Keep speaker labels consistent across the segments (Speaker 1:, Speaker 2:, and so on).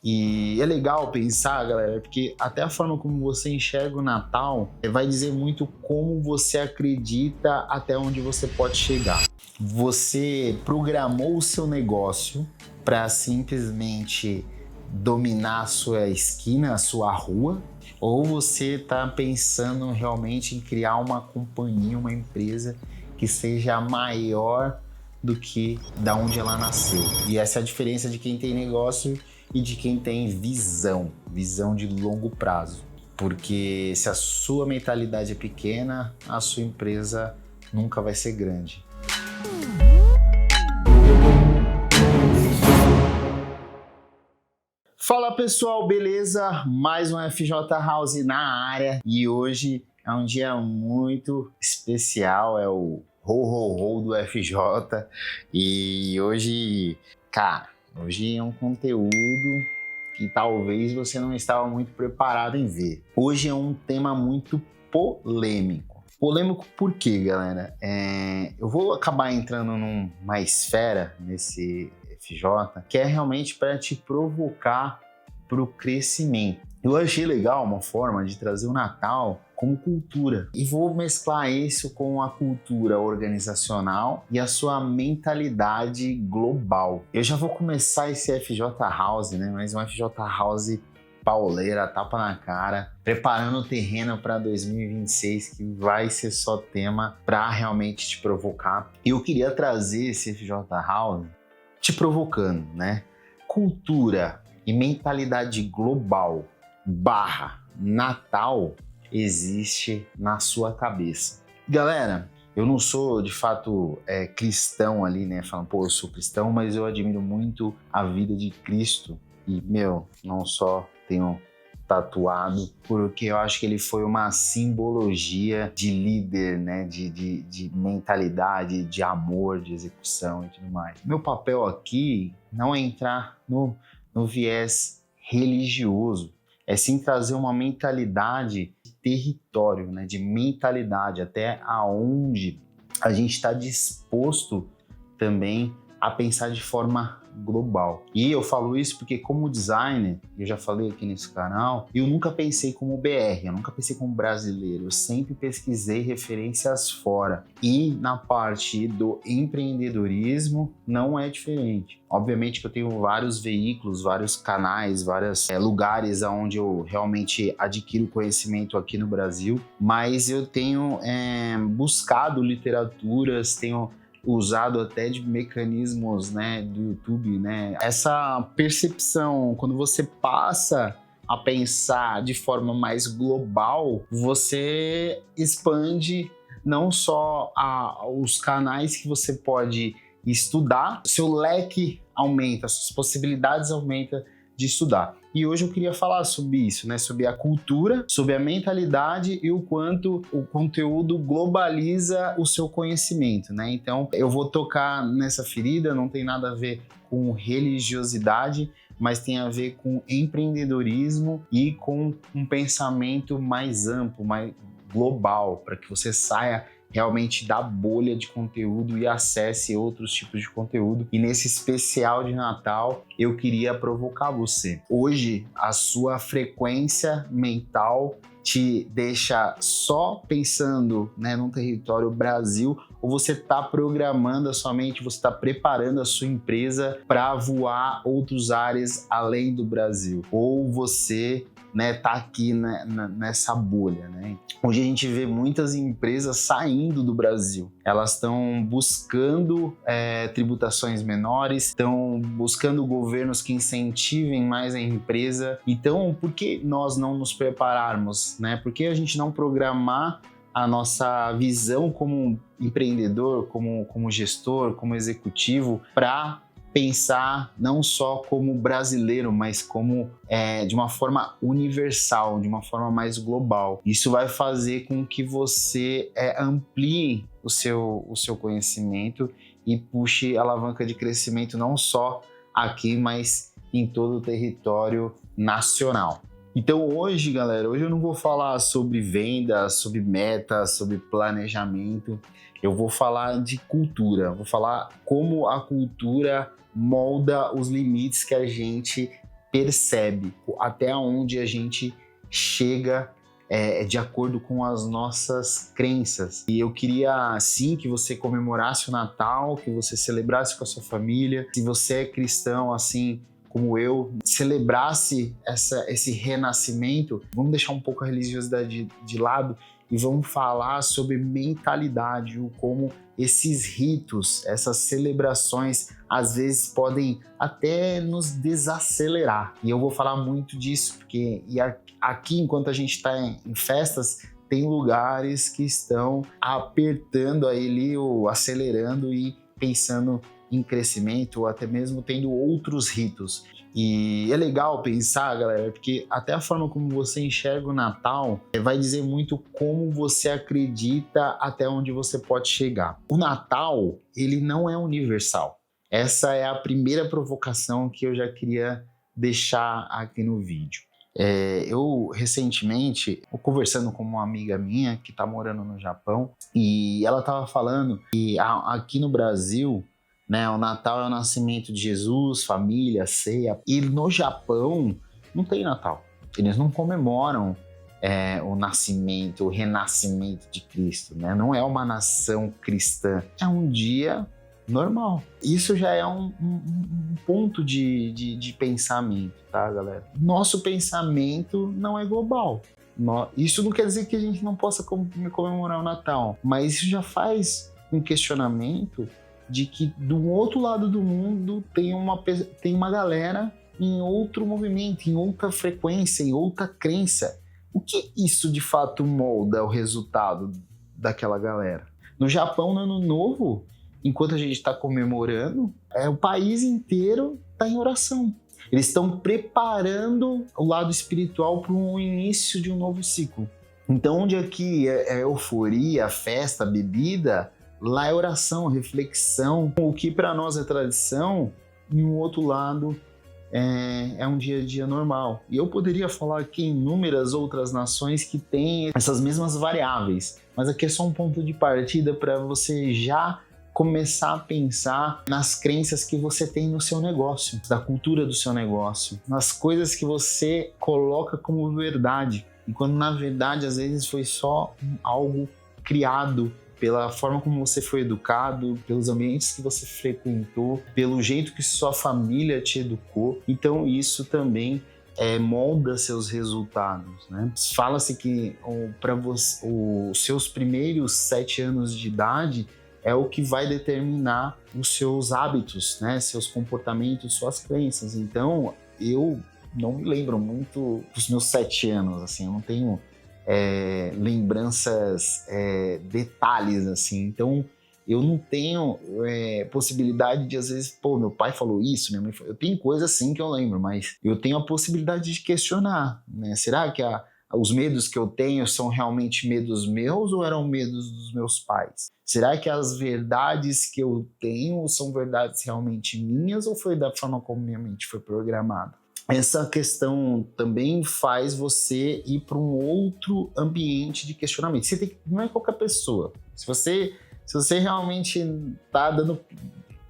Speaker 1: E é legal pensar, galera, porque até a forma como você enxerga o Natal vai dizer muito como você acredita até onde você pode chegar. Você programou o seu negócio para simplesmente dominar a sua esquina, a sua rua, ou você está pensando realmente em criar uma companhia, uma empresa que seja maior do que da onde ela nasceu. E essa é a diferença de quem tem negócio e de quem tem visão de longo prazo. Porque se a sua mentalidade é pequena, a sua empresa nunca vai ser grande. Fala pessoal, beleza? Mais um FJ House na área e hoje é um dia muito especial, é o Ho do FJ e hoje, hoje é um conteúdo que talvez você não estava muito preparado em ver. Hoje é um tema muito polêmico. Polêmico por quê, galera? Eu vou acabar entrando numa esfera nesse FJ, que é realmente para te provocar para o crescimento. Eu achei legal uma forma de trazer o Natal como cultura e vou mesclar isso com a cultura organizacional e a sua mentalidade global. Eu já vou começar esse FJ House, né? Mas um FJ House pauleira, tapa na cara, preparando o terreno para 2026, que vai ser só tema para realmente te provocar. E eu queria trazer esse FJ House te provocando, né? Cultura e mentalidade global / Natal existe na sua cabeça. Galera, eu não sou de fato cristão ali, né? Falando, pô, eu sou cristão, mas eu admiro muito a vida de Cristo e, não só tenho tatuado, porque eu acho que ele foi uma simbologia de líder, né? De mentalidade, de amor, de execução e tudo mais. Meu papel aqui não é entrar no viés religioso, é sim trazer uma mentalidade de território, né? De mentalidade, até aonde a gente está disposto também a pensar de forma global. E eu falo isso porque como designer, eu já falei aqui nesse canal, eu nunca pensei como BR, eu nunca pensei como brasileiro, eu sempre pesquisei referências fora. E na parte do empreendedorismo não é diferente. Obviamente que eu tenho vários veículos, vários canais, vários lugares onde eu realmente adquiro conhecimento aqui no Brasil, mas eu tenho buscado literaturas, tenho usado até de mecanismos, né, do YouTube, né? Essa percepção, quando você passa a pensar de forma mais global, você expande não só os canais que você pode estudar, seu leque aumenta, suas possibilidades aumentam de estudar. E hoje eu queria falar sobre isso, né? Sobre a cultura, sobre a mentalidade e o quanto o conteúdo globaliza o seu conhecimento, né? Então, eu vou tocar nessa ferida, não tem nada a ver com religiosidade, mas tem a ver com empreendedorismo e com um pensamento mais amplo, mais global, para que você saia realmente da bolha de conteúdo e acesse outros tipos de conteúdo. E nesse especial de Natal, eu queria provocar você. Hoje, a sua frequência mental te deixa só pensando, né, num território Brasil, ou você está programando a sua mente, você está preparando a sua empresa para voar outros ares além do Brasil, ou você tá aqui nessa bolha, né? Hoje a gente vê muitas empresas saindo do Brasil. Elas estão buscando tributações menores, estão buscando governos que incentivem mais a empresa. Então, por que nós não nos prepararmos, né? Por que a gente não programar a nossa visão como empreendedor, como gestor, como executivo, para pensar não só como brasileiro, mas como de uma forma universal, de uma forma mais global. Isso vai fazer com que você amplie o seu conhecimento e puxe a alavanca de crescimento não só aqui, mas em todo o território nacional. Então hoje, galera, eu não vou falar sobre vendas, sobre metas, sobre planejamento. Eu vou falar de cultura, vou falar como a cultura molda os limites que a gente percebe até onde a gente chega de acordo com as nossas crenças. E eu queria, sim, que você comemorasse o Natal, que você celebrasse com a sua família. Se você é cristão, assim como eu, celebrasse esse renascimento. Vamos deixar um pouco a religiosidade de lado e vamos falar sobre mentalidade, como esses ritos, essas celebrações, às vezes podem até nos desacelerar. E eu vou falar muito disso, porque aqui, enquanto a gente está em festas, tem lugares que estão apertando ali, ou acelerando e pensando em crescimento, ou até mesmo tendo outros ritos. E é legal pensar, galera, porque até a forma como você enxerga o Natal vai dizer muito como você acredita até onde você pode chegar. O Natal, ele não é universal. Essa é a primeira provocação que eu já queria deixar aqui no vídeo. Eu recentemente, conversando com uma amiga minha que está morando no Japão, e ela estava falando que aqui no Brasil, né, o Natal é o nascimento de Jesus, família, ceia. E no Japão não tem Natal. Eles não comemoram o nascimento, o renascimento de Cristo, né? Não é uma nação cristã. É um dia normal. Isso já é um ponto de pensamento, tá, galera? Nosso pensamento não é global. Isso não quer dizer que a gente não possa comemorar o Natal, mas isso já faz um questionamento de que do outro lado do mundo tem uma galera em outro movimento, em outra frequência, em outra crença. O que isso de fato molda o resultado daquela galera? No Japão, no Ano Novo, enquanto a gente está comemorando, o país inteiro está em oração. Eles estão preparando o lado espiritual para o início de um novo ciclo. Então, onde aqui é euforia, festa, bebida, lá é oração, reflexão. O que para nós é tradição, em um outro lado é um dia a dia normal. E eu poderia falar aqui inúmeras outras nações que têm essas mesmas variáveis, mas aqui é só um ponto de partida para você já começar a pensar nas crenças que você tem no seu negócio, da cultura do seu negócio, nas coisas que você coloca como verdade, e quando na verdade às vezes foi só algo criado pela forma como você foi educado, pelos ambientes que você frequentou, pelo jeito que sua família te educou. Então isso também molda seus resultados, né? Fala-se que para os seus primeiros 7 anos de idade é o que vai determinar os seus hábitos, né? Seus comportamentos, suas crenças. Então eu não me lembro muito dos meus 7 anos, assim, eu não tenho lembranças, detalhes, assim. Então, eu não tenho possibilidade de, às vezes, meu pai falou isso, minha mãe falou... Eu tenho coisas assim que eu lembro, mas eu tenho a possibilidade de questionar, né? Será que os medos que eu tenho são realmente medos meus ou eram medos dos meus pais? Será que as verdades que eu tenho são verdades realmente minhas ou foi da forma como minha mente foi programada? Essa questão também faz você ir para um outro ambiente de questionamento. Não é qualquer pessoa. Se você realmente está dando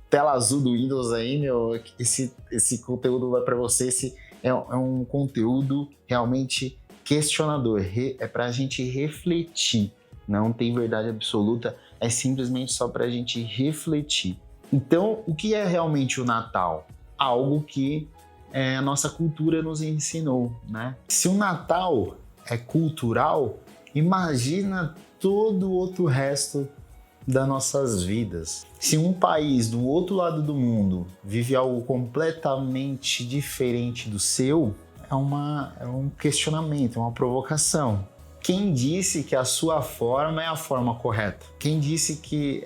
Speaker 1: tela azul do Windows aí, esse conteúdo vai para você. Esse é um conteúdo realmente questionador. É para a gente refletir. Não tem verdade absoluta. É simplesmente só para a gente refletir. Então, o que é realmente o Natal? Algo que a nossa cultura nos ensinou, né? Se o Natal é cultural, imagina todo o outro resto das nossas vidas. Se um país do outro lado do mundo vive algo completamente diferente do seu, é um questionamento, é uma provocação. Quem disse que a sua forma é a forma correta? Quem disse que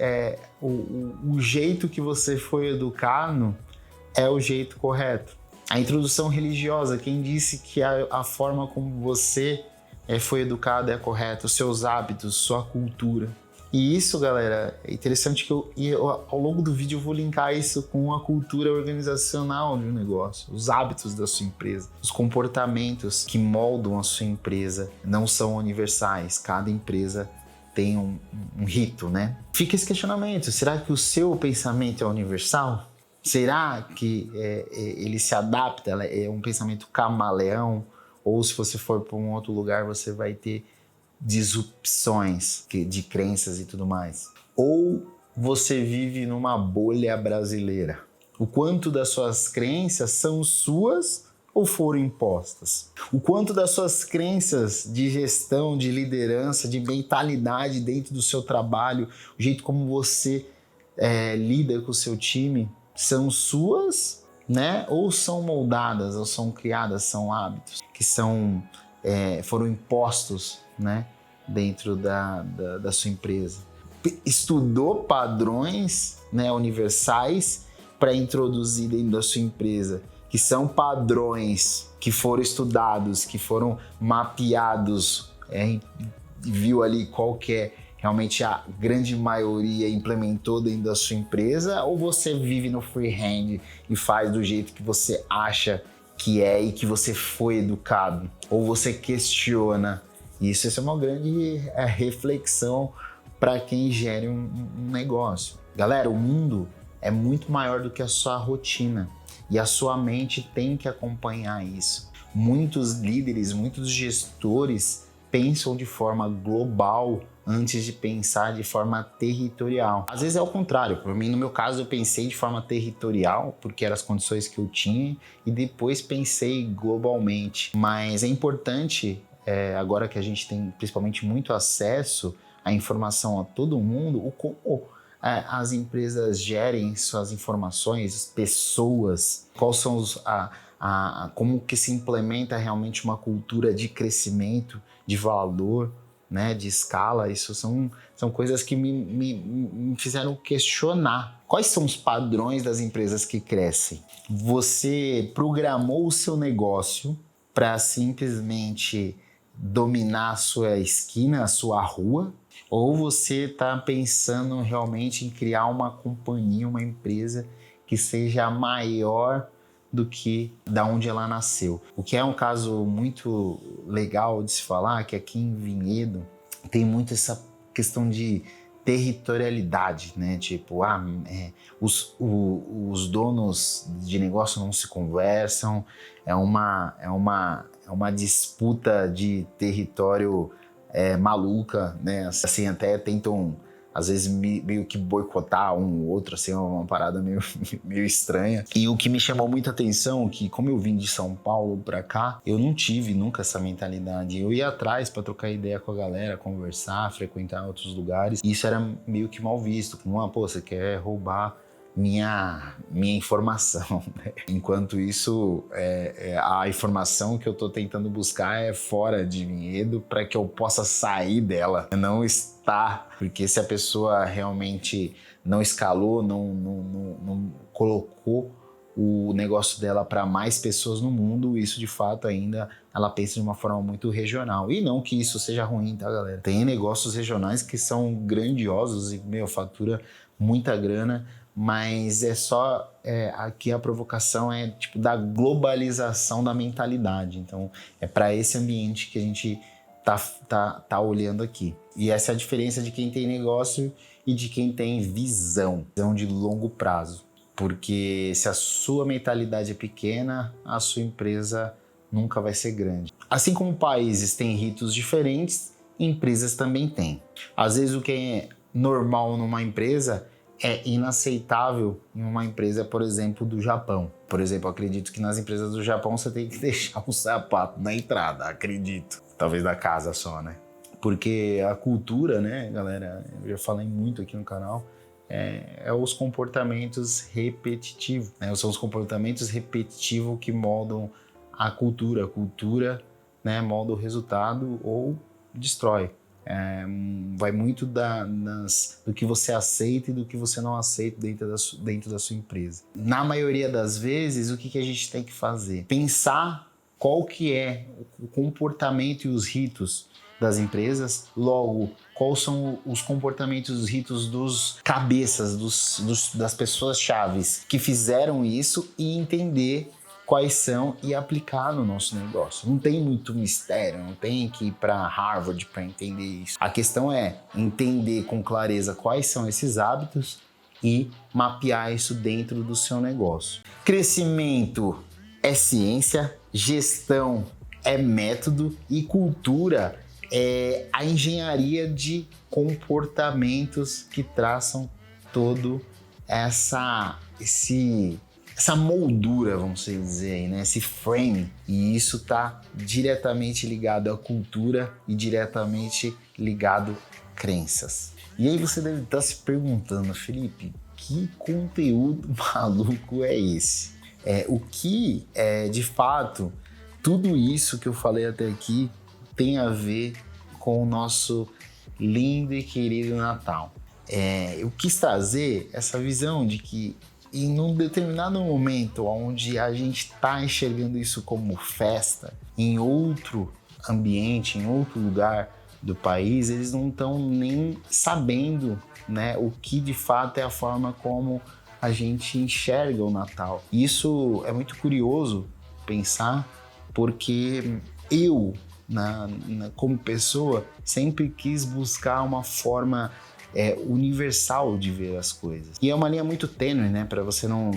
Speaker 1: o jeito que você foi educado é o jeito correto? A introdução religiosa, quem disse que a forma como você foi educado é correta, os seus hábitos, sua cultura. E isso, galera, é interessante que ao longo do vídeo eu vou linkar isso com a cultura organizacional de um negócio, os hábitos da sua empresa, os comportamentos que moldam a sua empresa não são universais, cada empresa tem um rito, né? Fica esse questionamento, será que o seu pensamento é universal? Será que ele se adapta? É um pensamento camaleão? Ou se você for para um outro lugar, você vai ter disrupções de crenças e tudo mais? Ou você vive numa bolha brasileira? O quanto das suas crenças são suas ou foram impostas? O quanto das suas crenças de gestão, de liderança, de mentalidade dentro do seu trabalho, o jeito como você lida com o seu time, são suas, né? Ou são moldadas, ou são criadas, são hábitos que foram impostos, né? Dentro da sua empresa. Estudou padrões, né, universais para introduzir dentro da sua empresa, que são padrões que foram estudados, que foram mapeados, viu ali qual que é realmente a grande maioria implementou dentro da sua empresa, ou você vive no freehand e faz do jeito que você acha que é e que você foi educado, ou você questiona isso? Essa é uma grande reflexão para quem gere um negócio. Galera, o mundo é muito maior do que a sua rotina e a sua mente tem que acompanhar isso. Muitos líderes, muitos gestores pensam de forma global antes de pensar de forma territorial. Às vezes é o contrário. Por mim, no meu caso, eu pensei de forma territorial, porque eram as condições que eu tinha, e depois pensei globalmente. Mas é importante, agora que a gente tem principalmente muito acesso à informação a todo mundo, como as empresas gerem suas informações, pessoas, quais são como que se implementa realmente uma cultura de crescimento, de valor, né, de escala. Isso são coisas que me fizeram questionar. Quais são os padrões das empresas que crescem? Você programou o seu negócio para simplesmente dominar a sua esquina, a sua rua? Ou você está pensando realmente em criar uma companhia, uma empresa que seja maior do que da onde ela nasceu? O que é um caso muito legal de se falar, que aqui em Vinhedo tem muito essa questão de territorialidade, né? Tipo, os donos de negócio não se conversam, é uma disputa de território maluca, né? Assim, até tentam às vezes meio que boicotar um ou outro, assim, uma parada meio estranha. E o que me chamou muita atenção, que como eu vim de São Paulo pra cá, eu não tive nunca essa mentalidade. Eu ia atrás pra trocar ideia com a galera, conversar, frequentar outros lugares, e isso era meio que mal visto, como, pô, você quer roubar minha informação, né? Enquanto isso, a informação que eu tô tentando buscar é fora de Vinhedo para que eu possa sair dela, não estar, porque se a pessoa realmente não escalou, não colocou o negócio dela para mais pessoas no mundo, isso de fato ainda ela pensa de uma forma muito regional. E não que isso seja ruim, tá, galera? Tem negócios regionais que são grandiosos e, fatura muita grana, mas aqui a provocação é tipo da globalização da mentalidade. Então é para esse ambiente que a gente tá olhando aqui. E essa é a diferença de quem tem negócio e de quem tem visão de longo prazo. Porque se a sua mentalidade é pequena, a sua empresa nunca vai ser grande. Assim como países têm ritos diferentes, empresas também têm. Às vezes o que é normal numa empresa é inaceitável em uma empresa, por exemplo, do Japão. Por exemplo, acredito que nas empresas do Japão você tem que deixar um sapato na entrada, acredito. Talvez da casa só, né? Porque a cultura, né, galera, eu já falei muito aqui no canal, os comportamentos repetitivos, né? São os comportamentos repetitivos que moldam a cultura. A cultura, né, molda o resultado ou destrói. Vai muito do que você aceita e do que você não aceita dentro da sua empresa. Na maioria das vezes, o que a gente tem que fazer? Pensar qual que é o comportamento e os ritos das empresas, logo, quais são os comportamentos, os ritos dos cabeças, das pessoas chaves que fizeram isso, e entender quais são e aplicar no nosso negócio. Não tem muito mistério, não tem que ir para Harvard para entender isso. A questão é entender com clareza quais são esses hábitos e mapear isso dentro do seu negócio. Crescimento é ciência, gestão é método e cultura é a engenharia de comportamentos que traçam todo essa moldura, vamos dizer aí, né? Esse frame. E isso está diretamente ligado à cultura e diretamente ligado a crenças. E aí você deve estar se perguntando, Felipe, que conteúdo maluco é esse? O que de fato, tudo isso que eu falei até aqui tem a ver com o nosso lindo e querido Natal. Eu quis trazer essa visão de que em um determinado momento onde a gente está enxergando isso como festa, em outro ambiente, em outro lugar do país, eles não estão nem sabendo, né, o que de fato é a forma como a gente enxerga o Natal. Isso é muito curioso pensar, porque eu, como pessoa, sempre quis buscar uma forma universal de ver as coisas. E é uma linha muito tênue, né? Para você não,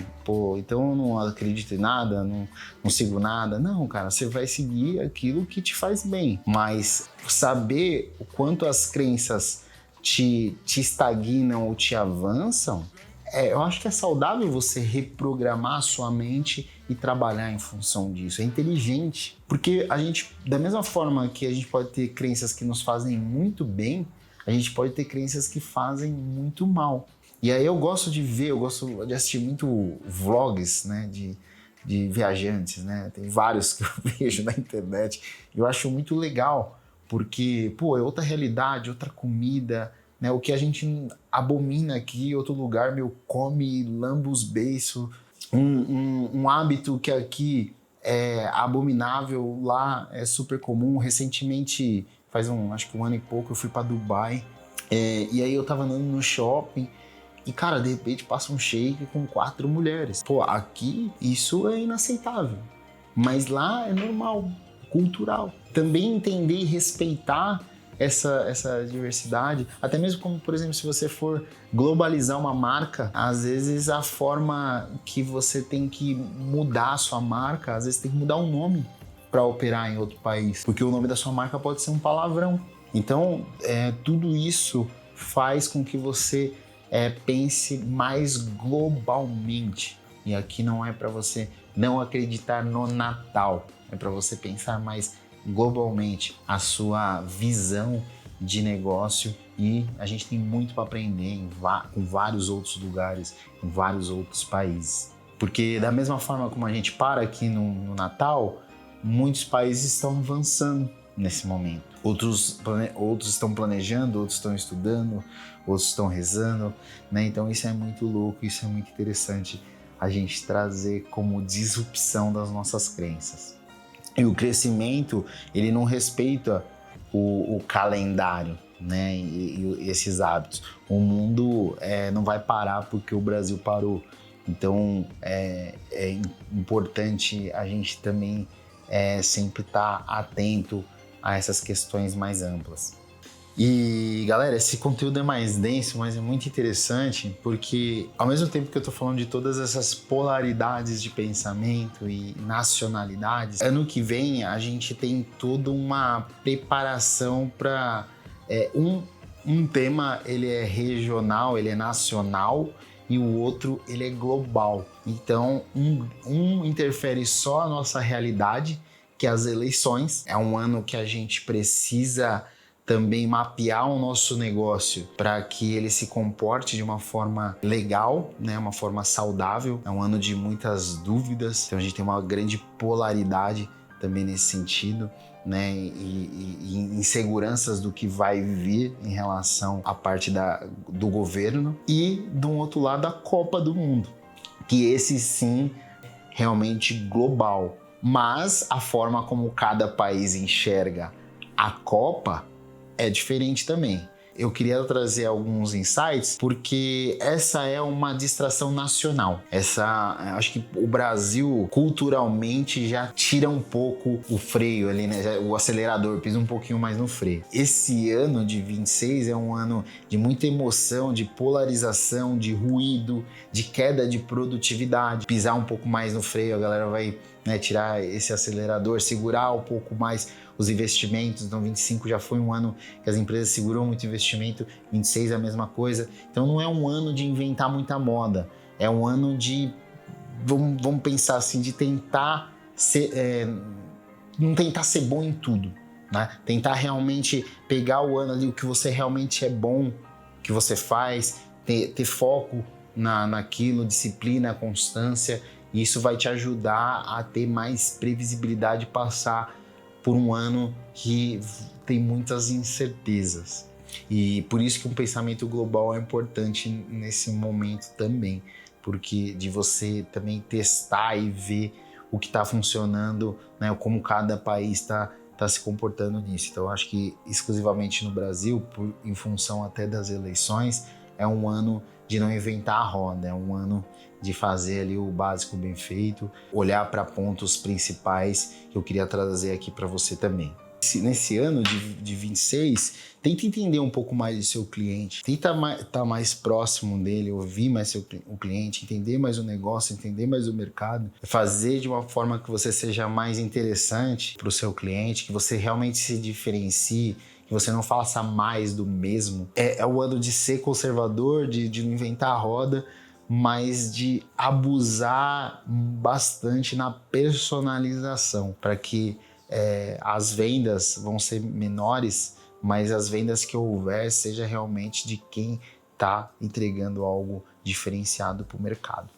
Speaker 1: então eu não acredito em nada, não sigo nada. Não, cara, você vai seguir aquilo que te faz bem. Mas saber o quanto as crenças te estagnam ou te avançam, eu acho que é saudável você reprogramar a sua mente e trabalhar em função disso. É inteligente. Porque a gente, da mesma forma que a gente pode ter crenças que nos fazem muito bem, a gente pode ter crenças que fazem muito mal. E aí eu gosto de assistir muito vlogs, né, de viajantes, né? Tem vários que eu vejo na internet. Eu acho muito legal, porque, é outra realidade, outra comida, né? O que a gente abomina aqui, outro lugar, come, lamba os beiços. Um hábito que aqui é abominável, lá é super comum. Recentemente, acho que um ano e pouco, eu fui para Dubai, e aí eu tava andando no shopping e, cara, de repente passa um shake com 4 mulheres. Aqui isso é inaceitável, mas lá é normal, cultural. Também entender e respeitar essa diversidade, até mesmo como, por exemplo, se você for globalizar uma marca, às vezes a forma que você tem que mudar a sua marca, às vezes tem que mudar o nome para operar em outro país, porque o nome da sua marca pode ser um palavrão. Então, tudo isso faz com que você pense mais globalmente. E aqui não é para você não acreditar no Natal, é para você pensar mais globalmente a sua visão de negócio. E a gente tem muito para aprender com vários outros lugares, em vários outros países. Porque da mesma forma como a gente para aqui no Natal, muitos países estão avançando nesse momento. Outros estão planejando, outros estão estudando, outros estão rezando, né? Então isso é muito louco, isso é muito interessante a gente trazer como disrupção das nossas crenças. E o crescimento, ele não respeita o calendário, né? E esses hábitos. O mundo não vai parar porque o Brasil parou. Então é importante a gente também sempre estar atento a essas questões mais amplas. E galera, esse conteúdo é mais denso, mas é muito interessante, porque ao mesmo tempo que eu tô falando de todas essas polaridades de pensamento e nacionalidades, ano que vem a gente tem toda uma preparação para um tema, ele é regional, ele é nacional, e o outro ele é global. Então um interfere só a nossa realidade, que é as eleições. É um ano que a gente precisa também mapear o nosso negócio para que ele se comporte de uma forma legal, né? Uma forma saudável. É um ano de muitas dúvidas, então a gente tem uma grande polaridade também nesse sentido, né? E inseguranças do que vai vir em relação à parte do governo. E, do outro lado, a Copa do Mundo, que esse sim, realmente global. Mas a forma como cada país enxerga a Copa é diferente também. eu queria trazer alguns insights, porque essa é uma distração nacional. Acho que o Brasil culturalmente já tira um pouco o freio ali, né? O acelerador, pisa um pouquinho mais no freio. Esse ano de 26 é um ano de muita emoção, de polarização, de ruído, de queda de produtividade. Pisar um pouco mais no freio, a galera vai, né, tirar esse acelerador, segurar um pouco mais os investimentos. Então 25 já foi um ano que as empresas seguram muito investimento, 26 é a mesma coisa. Então não é um ano de inventar muita moda, é um ano de, vamos pensar assim, de tentar ser, não tentar ser bom em tudo, né? Tentar realmente pegar o ano ali, o que você realmente é bom, que você faz, ter foco naquilo, disciplina, constância, e isso vai te ajudar a ter mais previsibilidade, passar por um ano que tem muitas incertezas. E por isso que um pensamento global é importante nesse momento também, porque de você também testar e ver o que está funcionando, né, como cada país está se comportando nisso. Então, eu acho que exclusivamente no Brasil, em função até das eleições, é um ano de não inventar a roda, é um ano de fazer ali o básico bem feito, olhar para pontos principais que eu queria trazer aqui para você também. Nesse ano de 26, tenta entender um pouco mais do seu cliente, tenta estar mais próximo dele, ouvir mais o cliente, entender mais o negócio, entender mais o mercado, fazer de uma forma que você seja mais interessante para o seu cliente, que você realmente se diferencie, que você não faça mais do mesmo. É o ano de ser conservador, de não inventar a roda, mas de abusar bastante na personalização, para que as vendas vão ser menores, mas as vendas que houver seja realmente de quem está entregando algo diferenciado para o mercado.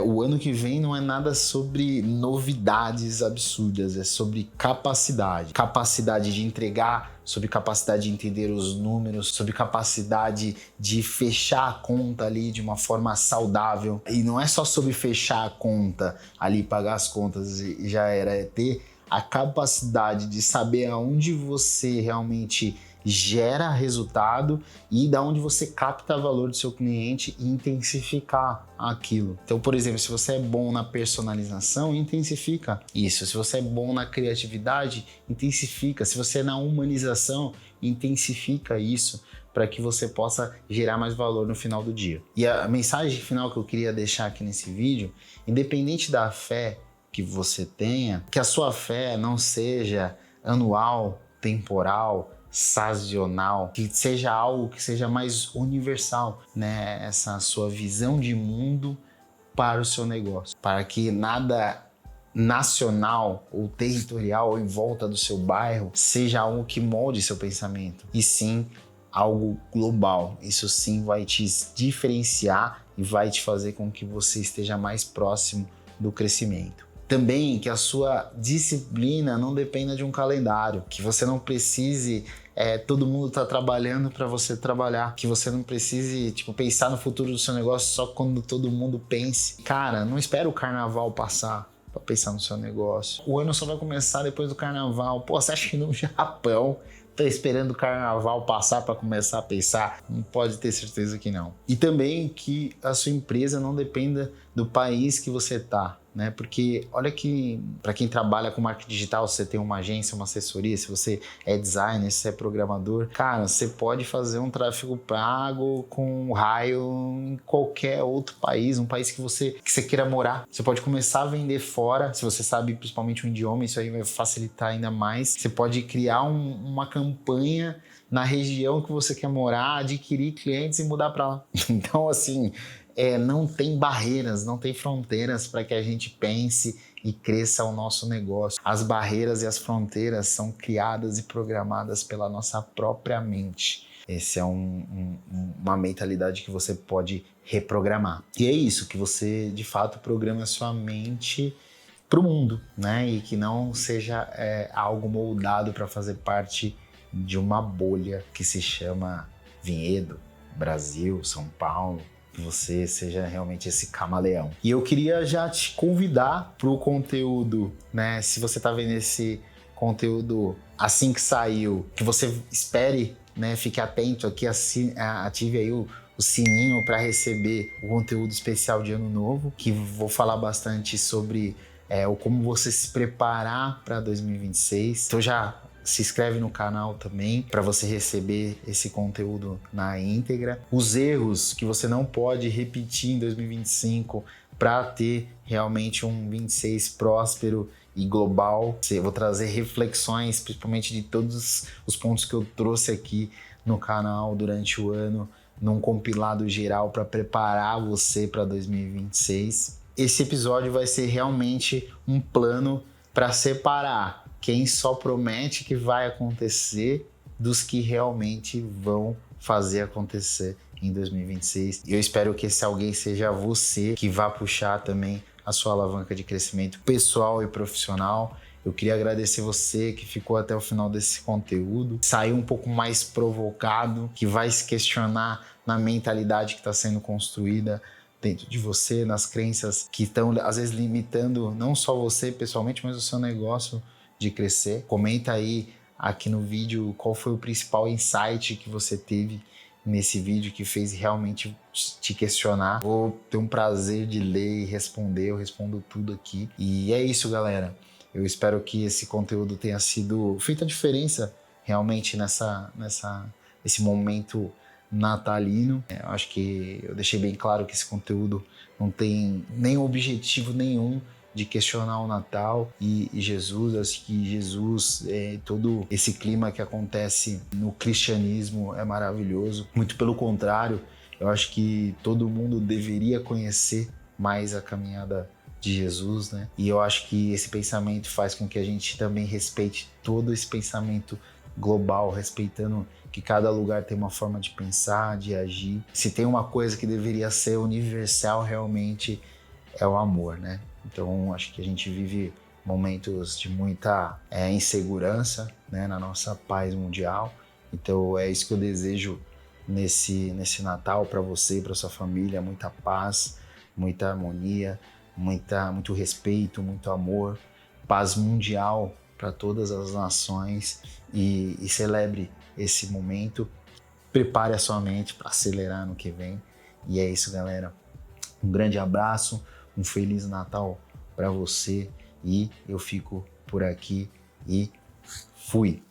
Speaker 1: O ano que vem não é nada sobre novidades absurdas, é sobre capacidade. Capacidade de entregar, sobre capacidade de entender os números, sobre capacidade de fechar a conta ali de uma forma saudável. E não é só sobre fechar a conta ali, pagar as contas e já era, é ter a capacidade de saber aonde você realmente gera resultado e da onde você capta valor do seu cliente e intensificar aquilo. Então, por exemplo, se você é bom na personalização, intensifica isso. Se você é bom na criatividade, intensifica. Se você é na humanização, intensifica isso para que você possa gerar mais valor no final do dia. E a mensagem final que eu queria deixar aqui nesse vídeo, independente da fé que você tenha, que a sua fé não seja anual, temporal, sazonal, que seja algo que seja mais universal, né? Essa sua visão de mundo para o seu negócio, para que nada nacional ou territorial em volta do seu bairro seja algo que molde seu pensamento, e sim algo global. Isso sim vai te diferenciar e vai te fazer com que você esteja mais próximo do crescimento. Também que a sua disciplina não dependa de um calendário, que você não precise todo mundo tá trabalhando para você trabalhar, que você não precise pensar no futuro do seu negócio só quando todo mundo pense. Cara, não espera o carnaval passar para pensar no seu negócio. O ano só vai começar depois do carnaval. Pô, você acha que no Japão tá esperando o carnaval passar para começar a pensar? Não pode ter certeza que não. E também que a sua empresa não dependa do país que você tá, né? Porque olha que para quem trabalha com marketing digital, se você tem uma agência, uma assessoria, se você é designer, se você é programador, cara, você pode fazer um tráfego pago com raio em qualquer outro país, um país que você queira morar. Você pode começar a vender fora, se você sabe principalmente o idioma, isso aí vai facilitar ainda mais. Você pode criar uma campanha na região que você quer morar, adquirir clientes e mudar para lá. Então, assim, não tem barreiras, não tem fronteiras para que a gente pense e cresça o nosso negócio. As barreiras e as fronteiras são criadas e programadas pela nossa própria mente. Essa é uma mentalidade que você pode reprogramar. E é isso, que você de fato programa a sua mente para o mundo, né? E que não seja algo moldado para fazer parte de uma bolha que se chama Vinhedo, Brasil, São Paulo. Que você seja realmente esse camaleão. E eu queria já te convidar para o conteúdo, né? Se você está vendo esse conteúdo assim que saiu, que você espere né? Fique atento aqui, ative aí o sininho para receber o conteúdo especial de Ano Novo, que vou falar bastante sobre como você se preparar para 2026. Então já se inscreve no canal também para você receber esse conteúdo na íntegra. Os erros que você não pode repetir em 2025 para ter realmente um 26 próspero e global. Eu vou trazer reflexões, principalmente de todos os pontos que eu trouxe aqui no canal durante o ano, num compilado geral para preparar você para 2026. Esse episódio vai ser realmente um plano para separar quem só promete que vai acontecer dos que realmente vão fazer acontecer em 2026. E eu espero que esse alguém seja você, que vá puxar também a sua alavanca de crescimento pessoal e profissional. Eu queria agradecer você que ficou até o final desse conteúdo, saiu um pouco mais provocado, que vai se questionar na mentalidade que está sendo construída dentro de você, nas crenças que estão às vezes limitando não só você pessoalmente, mas o seu negócio de crescer. Comenta aí aqui no vídeo qual foi o principal insight que você teve nesse vídeo que fez realmente te questionar. Vou ter um prazer de ler e responder, eu respondo tudo aqui. E é isso, galera. Eu espero que esse conteúdo tenha feito a diferença realmente nesse momento natalino. Eu acho que eu deixei bem claro que esse conteúdo não tem nenhum objetivo nenhum de questionar o Natal e Jesus. Acho que Jesus, todo esse clima que acontece no cristianismo é maravilhoso. Muito pelo contrário, eu acho que todo mundo deveria conhecer mais a caminhada de Jesus, né? E eu acho que esse pensamento faz com que a gente também respeite todo esse pensamento global, respeitando que cada lugar tem uma forma de pensar, de agir. Se tem uma coisa que deveria ser universal realmente é o amor, né? Então acho que a gente vive momentos de muita insegurança, né, na nossa paz mundial. Então é isso que eu desejo nesse Natal para você e para sua família: muita paz, muita harmonia, muito respeito, muito amor, paz mundial para todas as nações e celebre esse momento. Prepare a sua mente para acelerar no que vem. E é isso, galera. Um grande abraço, um Feliz Natal para você e eu fico por aqui e fui!